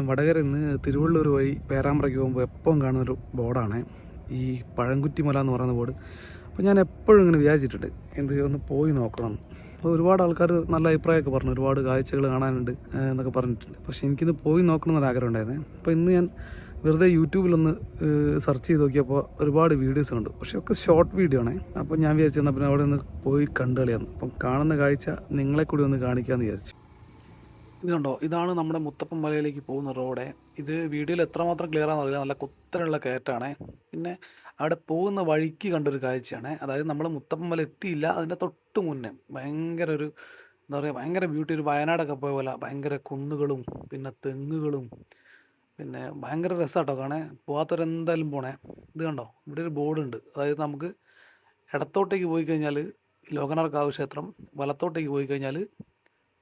വടകരയിൽ നിന്ന് തിരുവള്ളൂർ വഴി പേരാമ്പ്രയ്ക്ക് പോകുമ്പോൾ എപ്പോഴും കാണുന്നൊരു ബോർഡാണ് ഈ പഴംകുറ്റിമല എന്ന് പറയുന്ന ബോർഡ്. അപ്പോൾ ഞാൻ എപ്പോഴും ഇങ്ങനെ വിചാരിച്ചിട്ടുണ്ട് എന്ത് ഒന്ന് പോയി നോക്കണം. അപ്പോൾ ഒരുപാട് ആൾക്കാർ നല്ല അഭിപ്രായമൊക്കെ പറഞ്ഞു, ഒരുപാട് കാഴ്ചകൾ കാണാനുണ്ട് എന്നൊക്കെ പറഞ്ഞിട്ടുണ്ട്. പക്ഷേ എനിക്കിത് പോയി നോക്കണം എന്നൊരാഗ്രഹം ഉണ്ടായിരുന്നു. അപ്പോൾ ഇന്ന് ഞാൻ വെറുതെ യൂട്യൂബിലൊന്ന് സെർച്ച് ചെയ്ത് നോക്കിയപ്പോൾ ഒരുപാട് വീഡിയോസ് ഉണ്ട്, പക്ഷേ ഒക്കെ ഷോർട്ട് വീഡിയോ ആണ്. അപ്പോൾ ഞാൻ വിചാരിച്ചെന്നാൽ പിന്നെ അവിടെ ഒന്ന് പോയി കണ്ടു കളിയാന്ന്. അപ്പം കാണുന്ന കാഴ്ച നിങ്ങളെ കൂടി ഒന്ന് കാണിക്കാമെന്ന് വിചാരിച്ചു. ഇത് കണ്ടോ, ഇതാണ് നമ്മുടെ മുത്തപ്പൻ മലയിലേക്ക് പോകുന്ന റോഡ്. ഇത് വീഡിയോയിൽ എത്രമാത്രം ക്ലിയർ ആണെന്ന് അറിയില്ല, നല്ല കുത്തനുള്ള കയറ്റാണ്. പിന്നെ അവിടെ പോകുന്ന വഴിക്ക് കണ്ടൊരു കാഴ്ചയാണ്, അതായത് നമ്മൾ മുത്തപ്പൻ മല എത്തിയില്ല, അതിൻ്റെ തൊട്ട് മുന്നേ ഭയങ്കര ഒരു എന്താ പറയുക, ഭയങ്കര ബ്യൂട്ടി, ഒരു വയനാടൊക്കെ പോയ പോലെ ഭയങ്കര കുന്നുകളും പിന്നെ തെങ്ങുകളും, പിന്നെ ഭയങ്കര രസമാട്ടോ കാണേ. പോകാത്തവരെന്തായാലും പോണേ. ഇത് കണ്ടോ, ഇവിടെ ഒരു ബോർഡുണ്ട്, അതായത് നമുക്ക് ഇടത്തോട്ടേക്ക് പോയി കഴിഞ്ഞാൽ ലോകനാർക്കാവ് ക്ഷേത്രം, വലത്തോട്ടേക്ക് പോയി കഴിഞ്ഞാൽ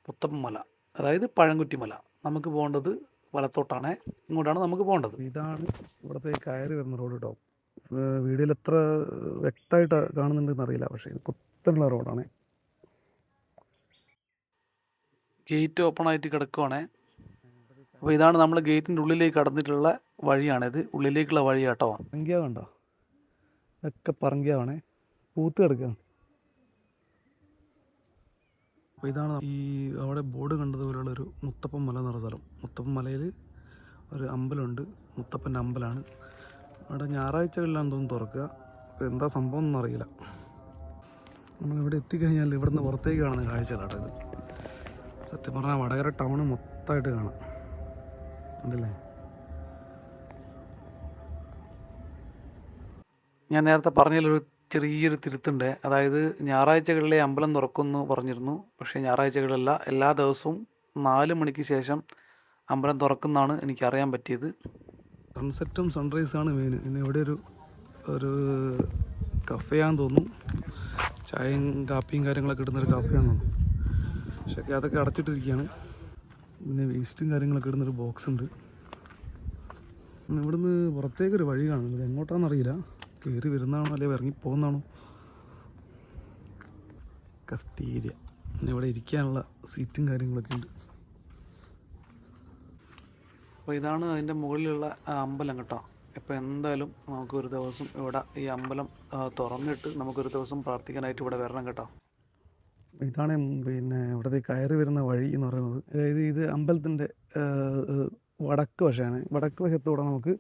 മുത്തപ്പൻ മല, അതായത് പഴംകുറ്റിമല. നമുക്ക് പോകേണ്ടത് വലത്തോട്ടാണ്, ഇങ്ങോട്ടാണ് നമുക്ക് പോകേണ്ടത്. ഇതാണ് ഇവിടുത്തെ കയറി വരുന്ന റോഡ് കേട്ടോ. വീഡിയോയിൽ എത്ര വ്യക്തമായിട്ട് കാണുന്നുണ്ടെന്ന് അറിയില്ല, പക്ഷേ ഇത് കുത്തനുള്ള റോഡാണ്. ഗേറ്റ് ഓപ്പൺ ആയിട്ട് കിടക്കുവാണ്. അപ്പോൾ ഇതാണ് നമ്മൾ ഗേറ്റിൻ്റെ ഉള്ളിലേക്ക് കടന്നിട്ടുള്ള വഴിയാണിത്, ഉള്ളിലേക്കുള്ള വഴി കേട്ടോ. പറങ്കിയാവ് കണ്ടോ, ഇതൊക്കെ പറങ്കിയാവാണേ, പൂത്ത് കിടക്കുക. അപ്പോൾ ഇതാണ് ഈ അവിടെ ബോർഡ് കണ്ടതുപോലെയുള്ളൊരു മുത്തപ്പൻ മല എന്ന് പറഞ്ഞ സ്ഥലം. മുത്തപ്പൻ മലയിൽ ഒരു അമ്പലമുണ്ട്, മുത്തപ്പൻ്റെ അമ്പലമാണ്. അവിടെ ഞായറാഴ്ചകളിലാണെന്ന് തോന്നുന്നു തുറക്കുക. അപ്പോൾ എന്താ സംഭവം എന്നൊന്നും അറിയില്ല. നമ്മളിവിടെ എത്തിക്കഴിഞ്ഞാൽ ഇവിടുന്ന് പുറത്തേക്ക് കാണുന്ന കാഴ്ചകളാട്ടോ ഇത്. സത്യം പറഞ്ഞാൽ വടകര ടൗണ് മൊത്തമായിട്ട് കാണാം, ഉണ്ടല്ലേ. ഞാൻ നേരത്തെ പറഞ്ഞതിലൊരു ചെറിയൊരു തിരുത്തുണ്ട്, അതായത് ഞായറാഴ്ചകളിലെ അമ്പലം തുറക്കുമെന്ന് പറഞ്ഞിരുന്നു, പക്ഷേ ഞായറാഴ്ചകളിലല്ല, എല്ലാ ദിവസവും 4 മണിക്ക് ശേഷം അമ്പലം തുറക്കുന്നതാണ് എനിക്കറിയാൻ പറ്റിയത്. സൺസെറ്റും സൺറൈസാണ് മെയിൻ. പിന്നെ ഇവിടെ ഒരു കഫേയാന്ന് തോന്നുന്നു, ചായയും കാപ്പിയും കാര്യങ്ങളൊക്കെ ഇടുന്നൊരു കഫേയാന്ന് തോന്നുന്നു, പക്ഷേ അതൊക്കെ അടച്ചിട്ടിരിക്കുകയാണ്. പിന്നെ വേസ്റ്റും കാര്യങ്ങളൊക്കെ ഇടുന്നൊരു ബോക്സ് ഉണ്ട്. ഇവിടുന്ന് പുറത്തേക്കൊരു വഴി കാണുന്നത്, എങ്ങോട്ടാണെന്നറിയില്ല, കയറി വരുന്നതാണോ അല്ലെങ്കിൽ ഇറങ്ങി പോകുന്നതാണോ. കഫ്തീരിയ, പിന്നെ ഇവിടെ ഇരിക്കാനുള്ള സീറ്റും കാര്യങ്ങളൊക്കെ ഉണ്ട്. അപ്പോൾ ഇതാണ് അതിൻ്റെ മുകളിലുള്ള അമ്പലം കേട്ടോ. ഇപ്പോൾ എന്തായാലും നമുക്കൊരു ദിവസം ഇവിടെ ഈ അമ്പലം തുറന്നിട്ട് നമുക്കൊരു ദിവസം പ്രാർത്ഥിക്കാനായിട്ട് ഇവിടെ വരണം കേട്ടോ. ഇതാണ് പിന്നെ ഇവിടുത്തെ കയറി വരുന്ന വഴി എന്ന് പറയുന്നത്. അതായത് ഇത് അമ്പലത്തിൻ്റെ വടക്ക് വശമാണ്. വടക്ക് വശത്തൂടെ നമുക്ക്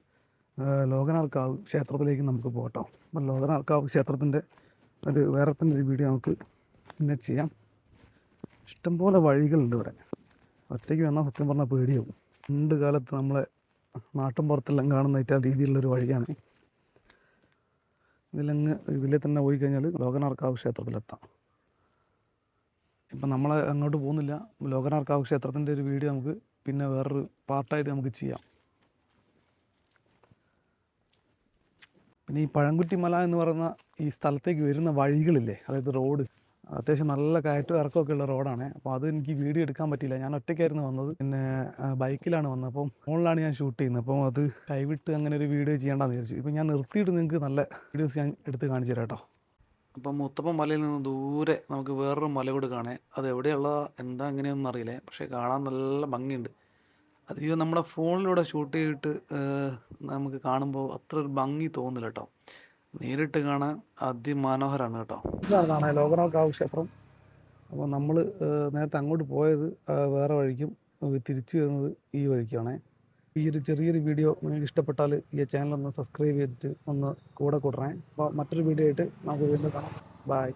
ലോകനാർക്കാവ് ക്ഷേത്രത്തിലേക്ക് നമുക്ക് പോകട്ടോ. അപ്പം ലോകനാർക്കാവ് ക്ഷേത്രത്തിൻ്റെ വേറെ തന്നെ ഒരു വീഡിയോ നമുക്ക് പിന്നെ ചെയ്യാം. ഇഷ്ടംപോലെ വഴികളുണ്ട് ഇവിടെ. ഒറ്റയ്ക്ക് വന്നാൽ സത്യം പറഞ്ഞാൽ പേടിയാവും. പണ്ട് കാലത്ത് നമ്മളെ നാട്ടും പുറത്തെല്ലാം കാണുന്ന രീതിയിലുള്ളൊരു വഴിയാണ്. ഇതിലെ തന്നെ പോയി കഴിഞ്ഞാൽ ലോകനാർക്കാവ് ക്ഷേത്രത്തിലെത്താം. ഇപ്പം നമ്മൾ അങ്ങോട്ട് പോകുന്നില്ല. ലോകനാർക്കാവ് ക്ഷേത്രത്തിൻ്റെ ഒരു വീഡിയോ നമുക്ക് പിന്നെ വേറൊരു പാർട്ടായിട്ട് നമുക്ക് ചെയ്യാം. പിന്നെ ഈ പഴംകുറ്റിമല എന്ന് പറയുന്ന ഈ സ്ഥലത്തേക്ക് വരുന്ന വഴികളില്ലേ, അതായത് റോഡ് അത്യാവശ്യം നല്ല കയറ്റവും ഇറക്കമൊക്കെ ഉള്ള റോഡാണ്. അപ്പോൾ അത് എനിക്ക് വീഡിയോ എടുക്കാൻ പറ്റിയില്ല, ഞാൻ ഒറ്റയ്ക്കായിരുന്നു വന്നത്. പിന്നെ ബൈക്കിലാണ് വന്നത്, അപ്പം ഫോണിലാണ് ഞാൻ ഷൂട്ട് ചെയ്യുന്നത്. അപ്പോൾ അത് കൈവിട്ട് അങ്ങനെ ഒരു വീഡിയോ ചെയ്യേണ്ടെന്ന് വിചാരിച്ചു. ഇപ്പം ഞാൻ നിർത്തിയിട്ട് നിങ്ങൾക്ക് നല്ല വീഡിയോസ് ഞാൻ എടുത്ത് കാണിച്ചു തരാം കേട്ടോ. അപ്പം മുത്തപ്പൻ മലയിൽ നിന്ന് ദൂരെ നമുക്ക് വേറൊരു മല കൂടെ കാണേ. അത് എവിടെയുള്ള എന്താ അങ്ങനെയൊന്നും അറിയില്ലേ, പക്ഷേ കാണാൻ നല്ല ഭംഗിയുണ്ട്. അധികം നമ്മുടെ ഫോണിലൂടെ ഷൂട്ട് ചെയ്തിട്ട് നമുക്ക് കാണുമ്പോൾ അത്ര ഒരു ഭംഗി തോന്നില്ല കേട്ടോ. നേരിട്ട് കാണാൻ അതിമനോഹരമാണ് കേട്ടോ. ഇതാണ് ലോകനാർക്കാവ് ക്ഷേത്രം. അപ്പോൾ നമ്മൾ നേരത്തെ അങ്ങോട്ട് പോയത് വേറെ വഴിക്കും തിരിച്ചു വരുന്നത് ഈ വഴിക്കാണ്. ഈ ഒരു ചെറിയൊരു വീഡിയോ നിങ്ങൾക്ക് ഇഷ്ടപ്പെട്ടാൽ ഈ ചാനലൊന്ന് സബ്സ്ക്രൈബ് ചെയ്തിട്ട് ഒന്ന് കൂടെ കൂടണേ. അപ്പോൾ മറ്റൊരു വീഡിയോ ആയിട്ട് നമുക്ക് വീണ്ടും കാണാം. ബായ്.